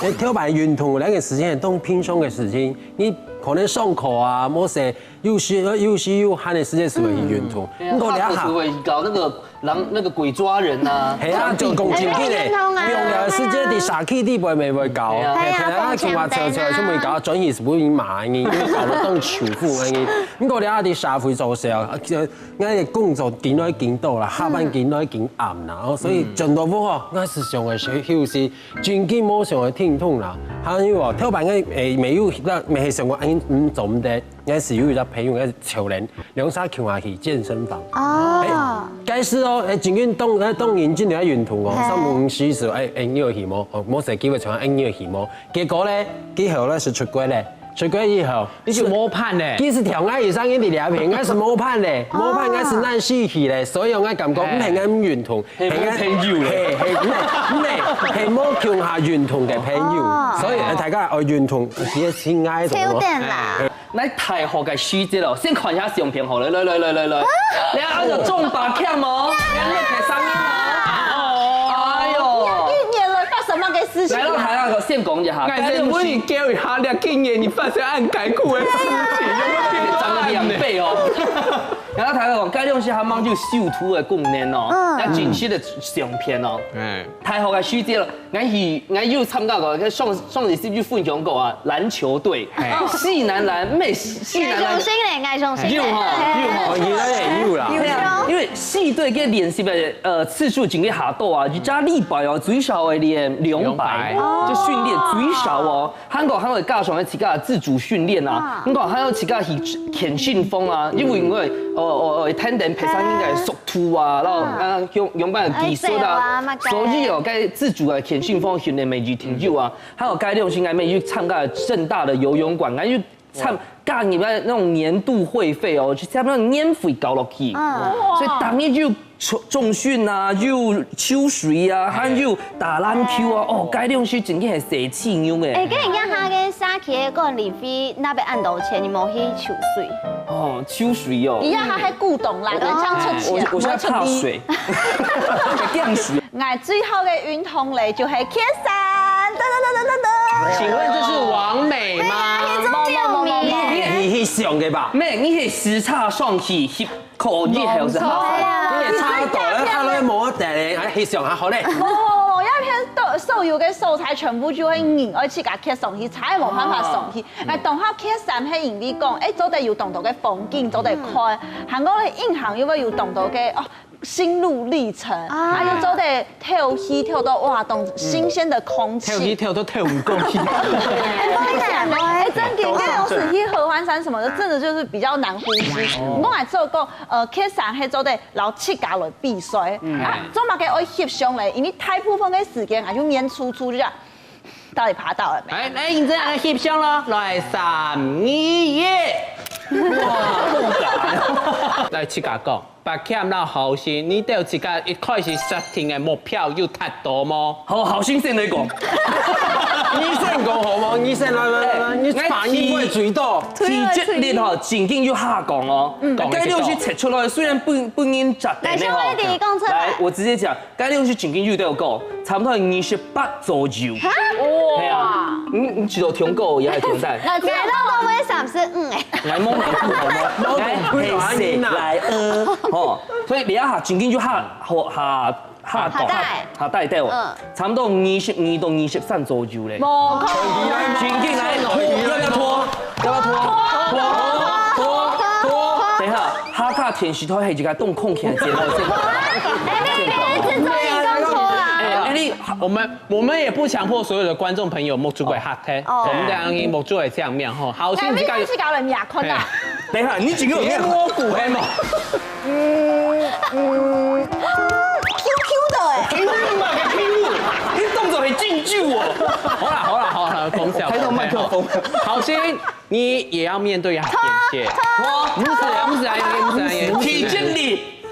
你跳板运动兩件事情係當輕鬆嘅事情，你可能上課啊，冇事又是又慳嘅時間是為運動。我哋下會搞那個鬼抓人啊，係啊，做共情嘅咧，用嘅時間啲殺氣啲未會搞，係啊，佢話就出未搞，轉移是會慢嘅，搞到當潮婦嘅。咁我哋下啲社會做時候，我哋工作見到見到啦，下班見到見暗啦，所以盡到喎，我時常嘅休息，轉機冇上嘅天通啦。還有喎，跳板嘅未係上過做唔得，我是有一個朋友嘅潮人，兩三橋下去健身房。哦，該是哦，盡管當年進嚟運動哦，3、4時呢個項目，冇成機會參加呢個項目，結果咧，之後咧是出軌咧。出軌以後，你是摸判咧，其實條眼以上嘅啲兩片，我是摸判咧，摸判我是難輸氣咧，所以我感覺唔係咁運動，係冇強下運動嘅朋友，所以大家愛運動嘅先挨到。超電啦！嚟大學嘅書節咯，先看一下相片好了，來，你按照中把鏡哦，你睇上面哦，哎呦，一年來發什麼嘅事情？來到台上，我先講一下，但是我你教一下，你今年你發生按改褲的事情，長了2倍哦。然後台上講，該東西他們就修圖嘅功能哦，要精細的相片哦。太好嘅書節咯，我又參加過，上次是不是分享過啊？籃球隊，細男籃，咩細男籃？愛上心有哈，而家也有啦。因為細隊嘅練習嘅次數真係下多啊，而家禮拜哦最少會練200，就訓練最少哦。韓國會加上自家自主訓練啊，咁講還有自家去練訓風啊，因為我聽定皮衫應該係熟圖啊，然後用班技術啊，所以哦該自主嘅練訓風訓練咪就挺久啊，還有該練習應該咪去參加正大的游泳館，因為加入那種年度會費哦，就差不多年費交落去，所以當年就重訓啊，又抽水啊，還有打籃球啊，哦，該東西真嘅係蛇刺牛嘅。誒，跟人家下嘅沙企嘅個年費，那邊按到錢，你冇去抽水。哦，抽水哦。而家他係古董啦，人家出錢。我現在怕水，降水。我最後嘅運動類就係跳傘，請問這是王美嗎？你去上嘅吧？咩？你係時差上去可以係是好。你差到咧，他咧冇得咧，去上下好咧。我一片所有嘅素材全部就係人而去甲劇上去，才冇辦法上去。但當下劇上係人哋講，誒，做得有動到嘅風景，做得看，韓國嘅影行因為有動到嘅哦。心路歷程，還有做得跳戲跳到哇，懂新鮮的空氣。跳戲跳都跳唔夠氣。真的，因為有時去合歡山什麼的，真的就是比較難呼吸。我還做過去上係做得攞膝架來避水，啊，做乜嘅我翕上嚟，因為大部分嘅時間我就面粗粗就這樣，到底爬到了沒？來，認真嚟翕相咯，來3、2、1。哇！來七架講。把欠到好心，你都有自家一開始設定嘅目標要達到麼？好心先嚟講，醫生講好冇？醫生來，你反應會最多。體質力吼，漸漸要下降哦。該東西切出來，雖然不應雜的呢吼。來，我直接講，該東西漸漸要都有講，差唔多28左右。係啊，你知道聽過也係聽帶。我知道我為啥是來摸內褲好冇？來黑色來哦，所以你一下漸漸就下帶掉，差唔多22到23左右咧。冇可能。漸漸來，要不要拖？等一下，哈卡天時台係一個動空氣嘅節目。我們也不強迫所有的觀眾朋友摸出軌哈嘅，我們這樣摸出軌這樣面吼，好心你去搞人牙坤啊！等一下，你幾個有摸骨係嗎？Q 的你動作很進駐哦。好了，講笑。開到麥克風。好心，你也要面對下眼界。不是，體質力。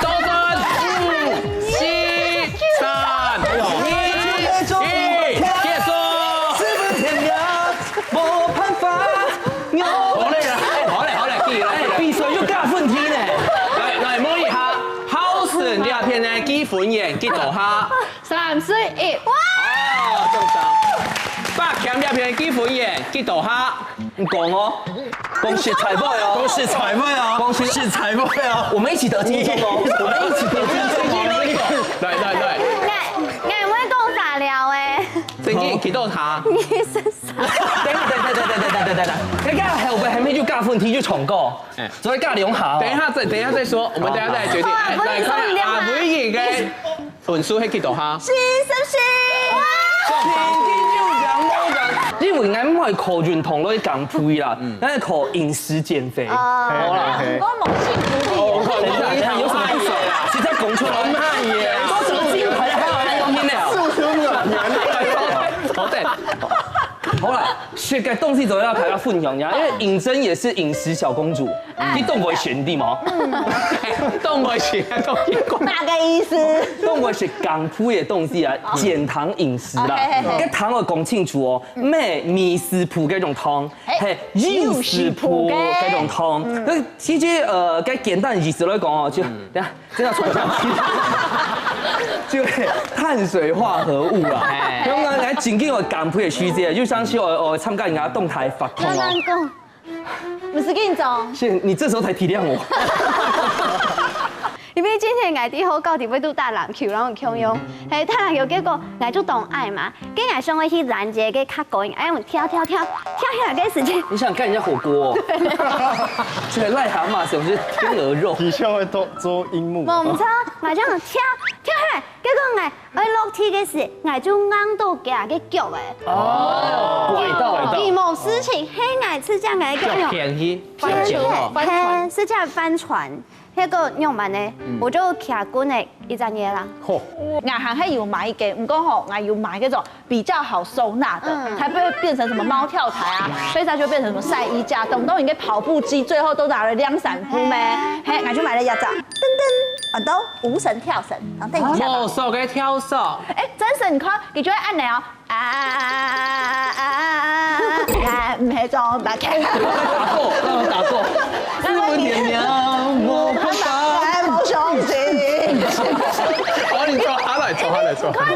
周真，7、3、2、1，结束。是不是天亮？没办法。好嘞，記啦。比賽要加分添咧。來摸一下，好順呢片呢幾款型，幾多下3、2、1，哇！哦，中獎。百強呢片幾款型，幾多下？你講哦，恭喜彩妹哦，恭喜彩妹哦，恭喜彩妹哦，我們一起得金鐘哦，我們一起得金鐘哦。來，我唔會講啥了誒。正經幾多下？你身上。等，你家後邊係咪要加分題要重講？所以加2下。等一下再說，我們等一下再決定。來看阿妹兒嘅分數係幾多下？是因為我唔係靠運動嚟減肥啦，我係靠飲食減肥。好啦，我冇幸福等一下，有什麼不爽啊？現在講出來，乜嘢？多什麼金牌還有安東天了？好的。好啦，學個東西就要大家分享呀，因為尹真也是飲食小公主，你懂我選啲嗎？都唔係全都見過。哪個意思？懂我是港府的東西啊，減糖飲食啦，個糖我講清楚哦，咩米絲鋪嗰種湯，係肉絲鋪嗰種湯，那其實個簡單意思來講哦，就等下真要傳上去，就係碳水化合物啦。咁我喺前幾個港府嘅書姐，就上次我參加人家動態發通哦。講，不是跟你講。謝你這時候才體諒我。因為之前我啲好高調要都打籃球，然後強用，係打籃球結果我就當愛嘛，跟我上去去攔截嘅卡高音，哎我跳下來嘅時間。你想看人家火鍋？這個癩蛤蟆是不是天鵝肉？的確會做櫻木。冇唔錯，我將佢跳下來，結果我落地嘅時，我就硬到夾嘅腳誒。哦，拐到。而冇事情，係我是這樣嘅叫用便宜係是叫帆船。那個用完呢，我就卡過呢一陣嘢啦。嚯！我還係有買嘅，唔過吼，我有買那種比較好收納的，才不會變成什麼貓跳台啊，所以它就變成什麼曬衣架，東東一個跑步機，最後都拿了晾傘布咩？嘿，我就買了一隻，噔噔，我都無繩跳繩，然後等一下。魔獸嘅跳獸。哎，真是你看，你就會按了唔係裝白劇。讓我打過。是不甜喵，我不怕。冇相信。我你做下來。看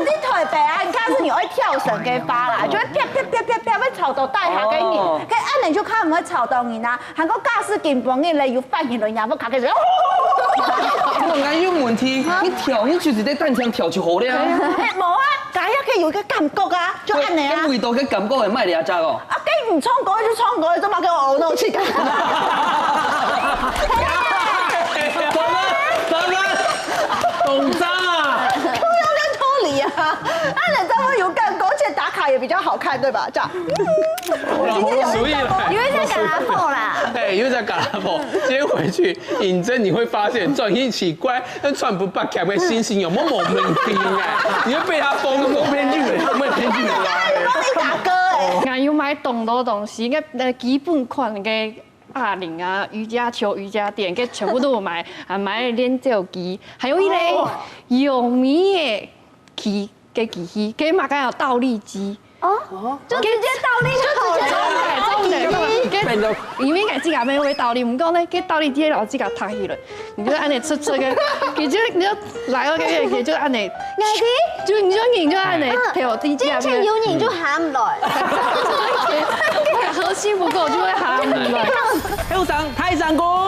啲台北啊，你看是你會跳繩嘅花啦，就會啪啪啪啪啪，會吵到帶下嘅人，佢按你就看唔會吵到人啦。韓國駕駛緊綁嘅你要翻起來，然後卡嘅時候。我有問題，你跳，你就是在單槍跳就好了。冇啊，大家可以有個感覺啊，就按你啊。味道嘅感覺係賣你阿扎哦。啊，跟唔衝過去就衝過去，做乜叫我嘔怒氣㗎？董渣。按了之後有感覺，而且打卡也比較好看，對吧？這樣。屬於因為在格拉破啦。對，因為在格拉破，今天回去認真你會發現，轉一奇怪，那穿不白夾嘅星星有冇冇問題啊？你會被他封咗編劇嚟，冇編劇嚟。你打歌誒。我要買咁多東西，嘅基本款嘅啞鈴啊、瑜伽球、瑜伽墊，嘅全部都有買，還買練腳機，還有一個有米嘅機器，嘅嘛個有倒立機。哦，就直接倒立就好了。對，变到。因为个指甲妹会倒立，唔讲呢，佮倒立这老指甲塌去了，你就按你出个，佢就你就来个嘅，就按你，眼啲，就你就拧就按你，睇我啲指甲之前有拧就喊唔來。核心不够就会喊唔来。黑虎上泰山公。